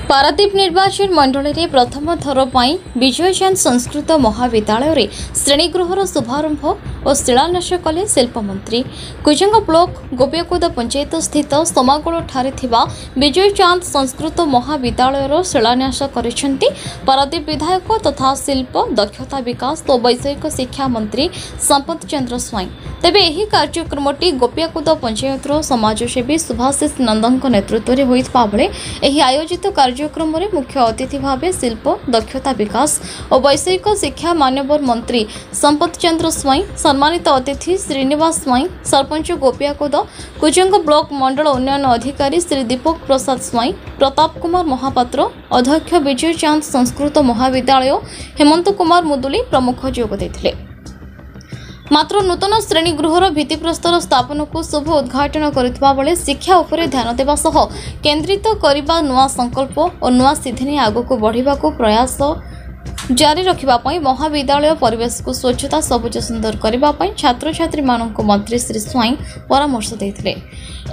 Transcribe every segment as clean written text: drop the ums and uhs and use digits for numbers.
पारादीप निर्वाचन मंडल में प्रथम थर पर विजयचांद संस्कृत महाविद्यालय श्रेणीगृहर शुभारंभ और शिलान्यास कले शिल्पमंत्री। कुजंग ब्लॉक गोपियाकुद पंचायत स्थित समागुण ठारे थिबा विजयचांद संस्कृत महाविद्यालय शिलान्यास करिसेंती पारादीप विधायक तथा शिल्प दक्षता विकास और वैषयिक शिक्षा मंत्री संपत चंद्र स्वाई। तेबे एही कार्यक्रमटी गोपियाकुद पंचायतर समाजसेवी सुभाषिष नंदन नेतृत्व में होइतबा बेले एही आयोजित कार्यक्रम में मुख्य अतिथि भाव शिल्प दक्षता विकास और वैषयिक शिक्षा मान्यवर मंत्री संपत चंद्र स्वाई, सम्मानित अतिथि श्रीनिवास स्वाई, सरपंच गोपियाकुद कुजंग ब्लॉक मंडल उन्नयन अधिकारी श्री दीपक प्रसाद स्वाई, प्रताप कुमार महापात्र, अध्यक्ष विजयचांद संस्कृत महाविद्यालय हेमंत कुमार मुदुली प्रमुख जोग देथिले। मात्र नूतन श्रेणीगृहर भित्तिप्रस्तर स्थापन को शुभ उद्घाटन करथिबा बेले शिक्षा उपरे ध्यान देवा सह केन्द्रित करबा नुआ संकल्प और नुआ सिद्धि नहीं आगको बढ़िबा को प्रयास जारी रखिबा पई महाविद्यालय परिवेश को स्वच्छता सबुज सुंदर करबा पई छात्र छात्री मानक मंत्री श्री स्वाई परामर्श देथिले।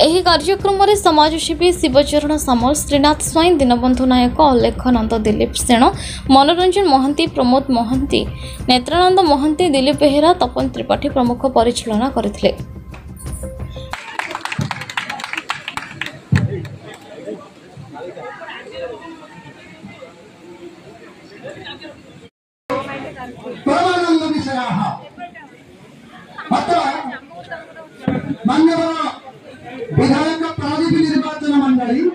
एही कार्यक्रम में समाजसेवी शिवचरण सामल, श्रीनाथ स्वाई, दीनबंधु नायक, अलेखनंद, दिलीप सेन, मनोरंजन महंती, प्रमोद महंती, नेत्रानंद महंती, दिलीप बेहेरा, तपन त्रिपाठी प्रमुख परिचालना करथिले। परमानंद विषयाः अत्र मान्यवर विधायक पारादीप निर्वाचन मंडली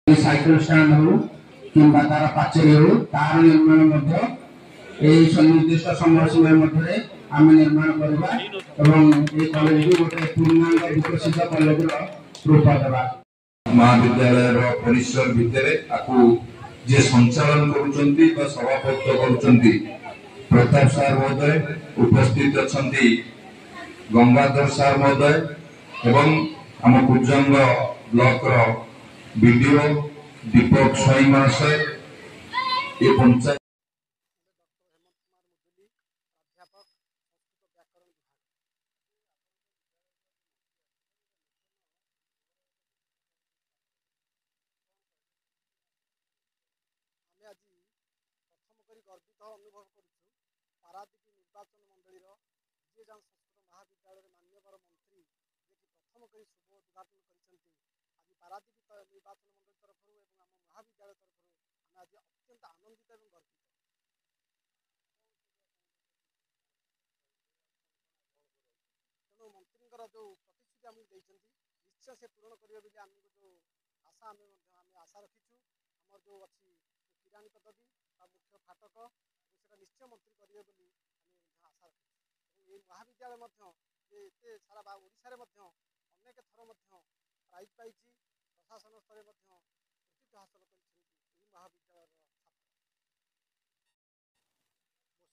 साइकिल स्टैंड हो किंबा तार पाचेरी हो तार निर्माण मध्य ए निर्दिष्ट समय सीमा मध्य आम निर्माण करबा एवं ए कॉलेज को गोटे पूर्णांग विकसित कॉलेज रूप देबा। महाविद्यालय रो परिसर भितरे आकु जे संचालन करूचंती बा सभापति करूचंती प्रताप सार महोदय, उपस्थित अछंती गंगाधर सार महोदय एवं आम कुजंग ब्लॉक रो वीडियो दीपक स्वाई महाशय, ये पंचायत गर्वित अनुभव करुचु पारादीप निर्वाचन मंडली विजयचांद संस्कृत महाविद्यालय मान्यवर मंत्री जे कि प्रथम करी शुभ उद्घाटन करिसेंती। आज पारादीप निर्वाचन मंडली तरफ एवं आम महाविद्यालय तरफ आम आज अत्यंत आनंदित और गर्वित। तेणु मंत्री जो प्रतिश्रुति आमको देते निश्चय से पूरण करेंगे आमको जो आशा आम आशा रखीचु। आम जो अच्छी किराणी पद्धति मुख्य फाटक से निश्चय मंत्री करेंगे आशा रखी। ये महाविद्यालय एत सारा ओडिशा अनेक थर प्राइज पाई प्रशासन स्तर में कृतित्व हासिल कर महाविद्यालय छात्र।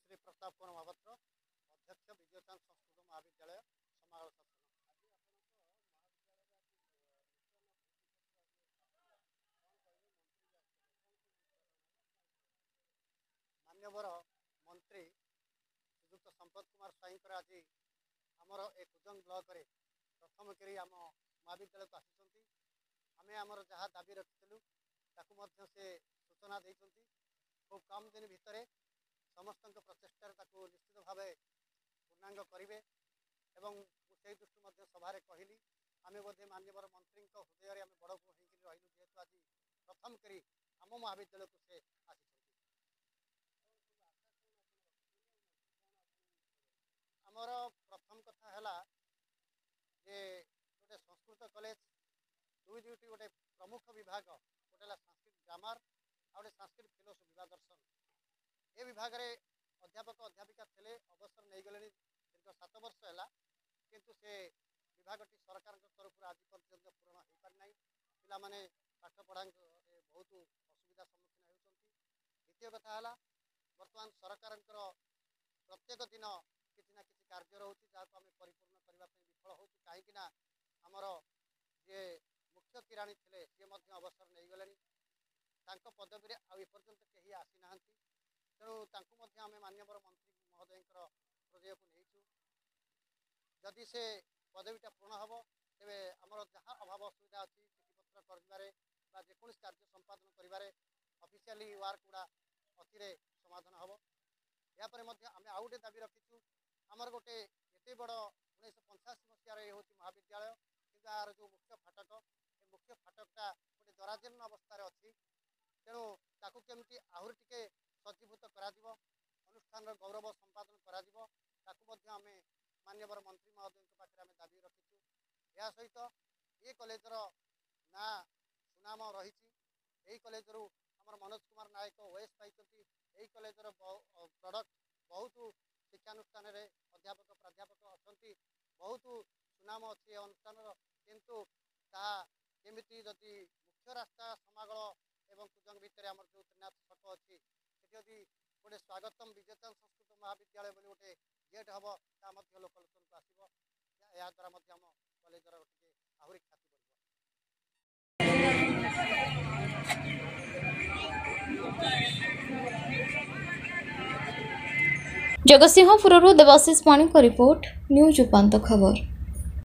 श्री प्रताप कुमार महापात्र, अध्यक्ष विजयचांद संस्कृत महाविद्यालय समारोह शासन। मान्यवर मंत्री श्रीयुक्त संपत कुमार स्वाई आज आमर ए कुजंग ब्लॉक रे प्रथम करी आम महाविद्यालय को आसी आम आमर जहाँ दाबी रखिलु ताकू से सूचना देते खूब कम दिन भितर समस्त प्रचेषार निश्चित भाव पूर्णांग करेंगे। से दृष्टि सभारे कहली आम बोधे मान्यवर मंत्री हृदय आम बड़ पुओ होकर रही जेहेतु आज प्रथम करी आम महाविद्यालय को से आसी। आमर प्रथम कथा है जे गोटे संस्कृत कॉलेज दुईटी गोटे प्रमुख विभाग गोटे संस्कृत ग्रामर आ गोटे संस्कृत फेलोशिप विभाग दर्शन ए विभाग रे अध्यापक अध्यापिका थे अवसर नहीं गले दीर्घ 7 वर्ष है किंतु से विभागटी सरकार तरफ आज पर्यंत पूरण हो पारि ना। पाठ पढ़ा बहुत असुविधा सम्मुखीन होती। द्वितीय कथा है बर्तमान सरकार प्रत्येक दिन किसी ना किसी कार्य रोचे जहाँ आम परिपूर्ण करने विफल हो कहीं आमर जे मुख्य किराणी थे सी अवसर नहीं गले पदवी आपर्यंत कहीं आसी ना तेणु आम माननीय मंत्री महोदय हृदय को नहीं जदि से पदवीटा पूर्ण हम तेरे आमर जहाँ अभाव असुविधा अच्छी चिठीपत्र कर जेकोसी कार्य संपादन कर ऑफिशियली वर्क गुड़ा अति समाधान हम यापर आम आउ गए दाबी रखीचु आमर गोटे एत बड़ 1985 मसीह ये हूँ महाविद्यालय कि यार जो मुख्य फाटक ये मुख्य फाटकटा गोटे जराजीर्ण अवस्था अच्छी तेणु ताकू केमती आहरी टिके सज्जीभूत अनुष्ठान गौरव संपादन आम माननीय मंत्री महोदय पाखे आम दाबी रखीचु या सहित ये कॉलेजर ना सुनाम रही कॉलेज आमर मनोज कुमार नायक ओएस पाई यही कॉलेजर प्रोडक्ट बहुत शिक्षानुष्ठान अध्यापक प्राध्यापक अच्छा बहुत सुनाम अच्छी अनुष्ठान किंतु केमिति जदि मुख्य रास्ता समागल एवं कुजंग भितर आम जो त्रिनाथ छक अच्छी से गोटे स्वागतम विजेचन संस्कृत महाविद्यालय गोटे गेट हम लोकलोचन को आसो या द्वारा आम कॉलेजर आहरी ख्याति जगतसिंहपुर देवाशीष पाणी रिपोर्ट न्यूज उपांत खबर।